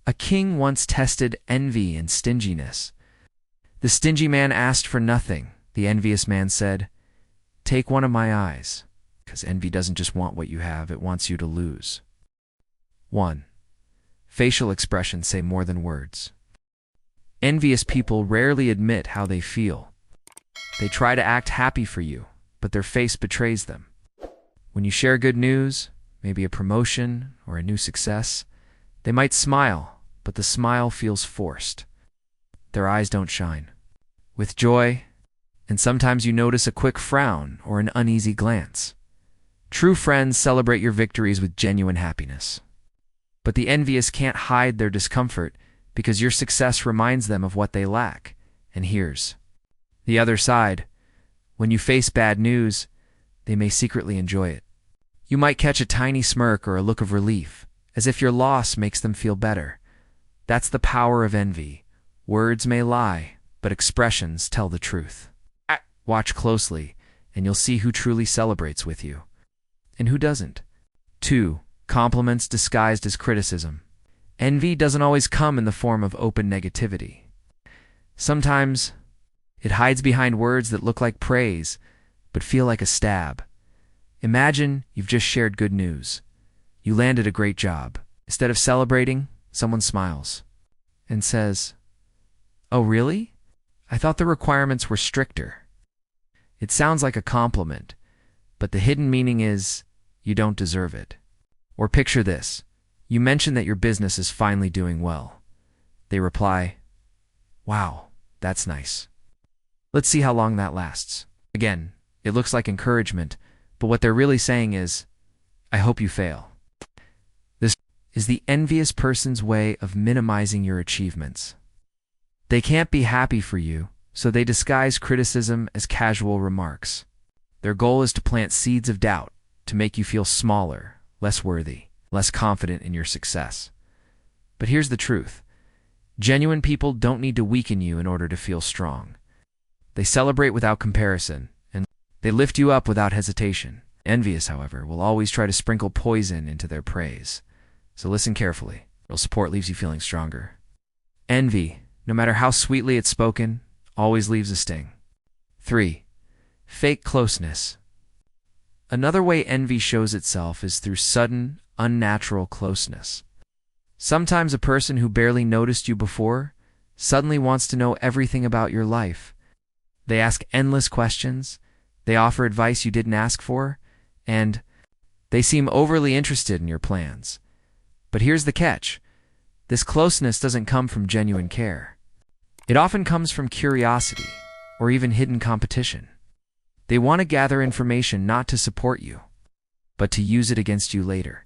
A king once tested envy and stinginess. The stingy man asked for nothing. The envious man said, "Take one of my eyes," because envy doesn't just want what you have, it wants you to lose. 1. Facial expressions say more than words. Envious people rarely admit how they feel. They try to act happy for you, but their face betrays them. When you share good news, maybe a promotion or a new success, they might smile, but the smile feels forced. Their eyes don't shine with joy, and sometimes you notice a quick frown or an uneasy glance. True friends celebrate your victories with genuine happiness. But the envious can't hide their discomfort because your success reminds them of what they lack. And here's the other side. When you face bad news, they may secretly enjoy it. You might catch a tiny smirk or a look of relief, as if your loss makes them feel better. That's the power of envy. Words may lie, but expressions tell the truth. Watch closely, and you'll see who truly celebrates with you and who doesn't. 2. Compliments disguised as criticism. Envy doesn't always come in the form of open negativity. Sometimes it hides behind words that look like praise, but feel like a stab. Imagine you've just shared good news. You landed a great job. Instead of celebrating, someone smiles and says, "Oh, really? I thought the requirements were stricter." It sounds like a compliment, but the hidden meaning is you don't deserve it. Or picture this. You mention that your business is finally doing well. They reply, "Wow, that's nice. Let's see how long that lasts." Again, it looks like encouragement, but what they're really saying is, "I hope you fail." This is the envious person's way of minimizing your achievements. They can't be happy for you, so they disguise criticism as casual remarks. Their goal is to plant seeds of doubt, to make you feel smaller, less worthy, less confident in your success. But here's the truth. Genuine people don't need to weaken you in order to feel strong. They celebrate without comparison, and they lift you up without hesitation. Envious, however, will always try to sprinkle poison into their praise. So listen carefully. Real support leaves you feeling stronger. Envy, no matter how sweetly it's spoken, always leaves a sting. 3. Fake closeness. Another way envy shows itself is through sudden, unnatural closeness. Sometimes a person who barely noticed you before suddenly wants to know everything about your life. They ask endless questions, they offer advice you didn't ask for, and they seem overly interested in your plans. But here's the catch. This closeness doesn't come from genuine care. It often comes from curiosity or even hidden competition. They want to gather information not to support you, but to use it against you later.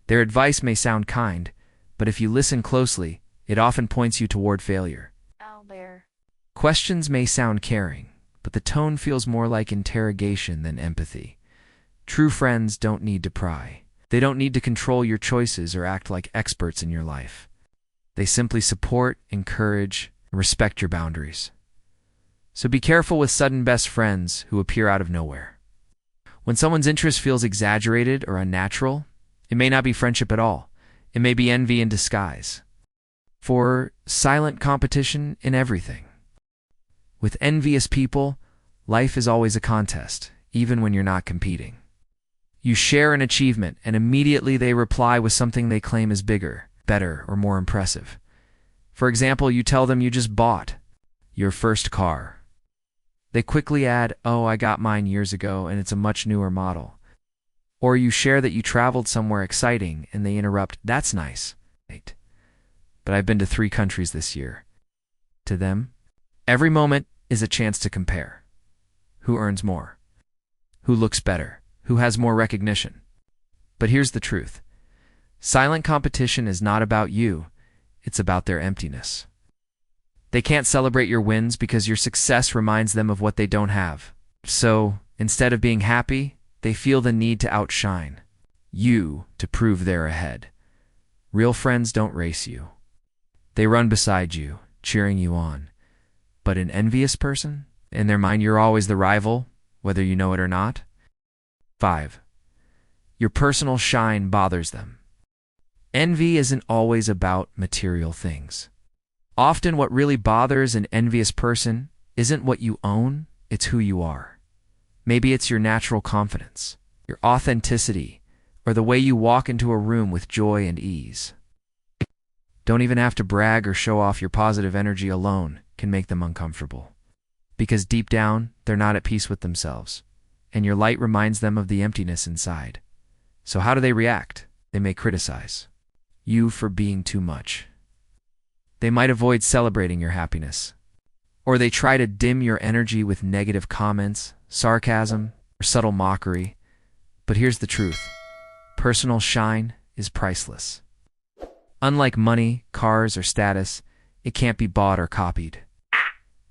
Their advice may sound kind, but if you listen closely, it often points you toward failure. Albert. Questions may sound caring, but the tone feels more like interrogation than empathy. True friends don't need to pry. They don't need to control your choices or act like experts in your life. They simply support, encourage, and respect your boundaries. So be careful with sudden best friends who appear out of nowhere. When someone's interest feels exaggerated or unnatural, it may not be friendship at all. It may be envy in disguise. For silent competition in everything. With envious people, life is always a contest, even when you're not competing. You share an achievement, and immediately they reply with something they claim is bigger, better, or more impressive. For example, you tell them you just bought your first car. They quickly add, "Oh, I got mine years ago, and it's a much newer model." Or you share that you traveled somewhere exciting, and they interrupt, "That's nice. But I've been to 3 countries this year." To them, every moment is a chance to compare. Who earns more? Who looks better? Who has more recognition? But here's the truth. Silent competition is not about you. It's about their emptiness. They can't celebrate your wins because your success reminds them of what they don't have. So, instead of being happy, they feel the need to outshine you to prove they're ahead. Real friends don't race you. They run beside you, cheering you on. But an envious person? In their mind, you're always the rival, whether you know it or not. 5. Your personal shine bothers them. Envy isn't always about material things. Often what really bothers an envious person isn't what you own, it's who you are. Maybe it's your natural confidence, your authenticity, or the way you walk into a room with joy and ease. Don't even have to brag or show off. Your positive energy alone can make them uncomfortable. Because deep down, they're not at peace with themselves, and your light reminds them of the emptiness inside. So how do they react? They may criticize you for being too much. They might avoid celebrating your happiness. Or they try to dim your energy with negative comments, sarcasm, or subtle mockery. But here's the truth. Personal shine is priceless. Unlike money, cars, or status, it can't be bought or copied.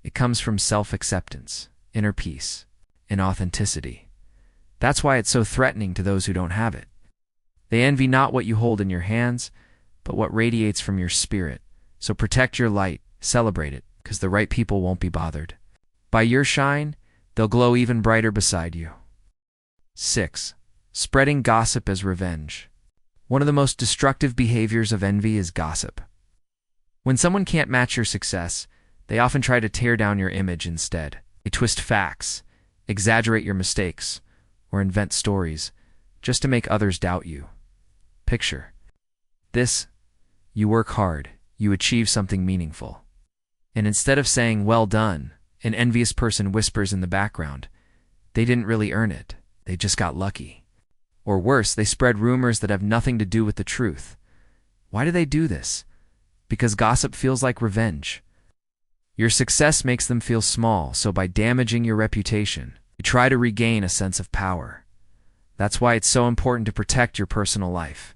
It comes from self-acceptance, inner peace, and authenticity. That's why it's so threatening to those who don't have it. They envy not what you hold in your hands, but what radiates from your spirit. So protect your light, celebrate it, because the right people won't be bothered. By your shine, they'll glow even brighter beside you. 6. Spreading gossip as revenge. One of the most destructive behaviors of envy is gossip. When someone can't match your success, they often try to tear down your image instead. They twist facts, exaggerate your mistakes, or invent stories just to make others doubt you. Picture this: you work hard, you achieve something meaningful. And instead of saying, "Well done," an envious person whispers in the background, "They didn't really earn it, they just got lucky." Or worse, they spread rumors that have nothing to do with the truth. Why do they do this? Because gossip feels like revenge. Your success makes them feel small, so by damaging your reputation, you try to regain a sense of power. That's why it's so important to protect your personal life.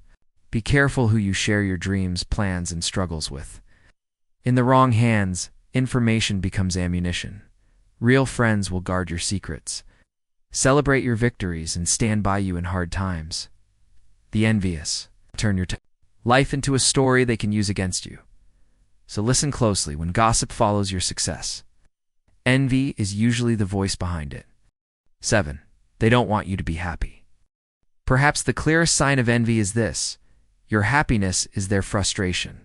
Be careful who you share your dreams, plans, and struggles with. In the wrong hands, information becomes ammunition. Real friends will guard your secrets, celebrate your victories, and stand by you in hard times. The envious turn your life into a story they can use against you. So listen closely when gossip follows your success. Envy is usually the voice behind it. 7. They don't want you to be happy. Perhaps the clearest sign of envy is this: your happiness is their frustration.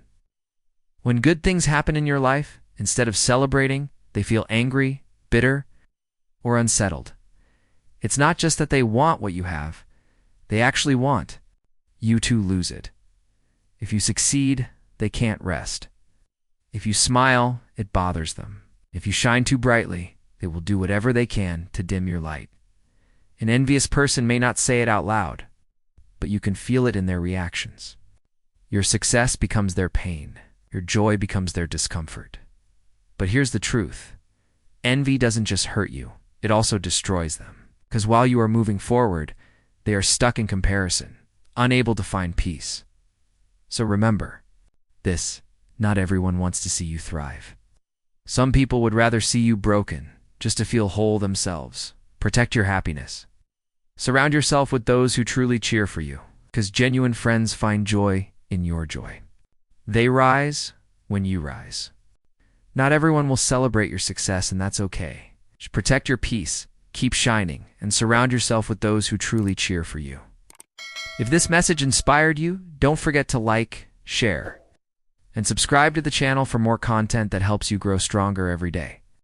When good things happen in your life, instead of celebrating, they feel angry, bitter, or unsettled. It's not just that they want what you have, they actually want you to lose it. If you succeed, they can't rest. If you smile, it bothers them. If you shine too brightly, they will do whatever they can to dim your light. An envious person may not say it out loud, but you can feel it in their reactions. Your success becomes their pain. Your joy becomes their discomfort. But here's the truth. Envy doesn't just hurt you, it also destroys them. Because while you are moving forward, they are stuck in comparison, unable to find peace. So remember this: not everyone wants to see you thrive. Some people would rather see you broken, just to feel whole themselves. Protect your happiness. Surround yourself with those who truly cheer for you, because genuine friends find joy in your joy. They rise when you rise. Not everyone will celebrate your success, and that's okay. Just protect your peace, keep shining, and surround yourself with those who truly cheer for you. If this message inspired you, don't forget to like, share, and subscribe to the channel for more content that helps you grow stronger every day.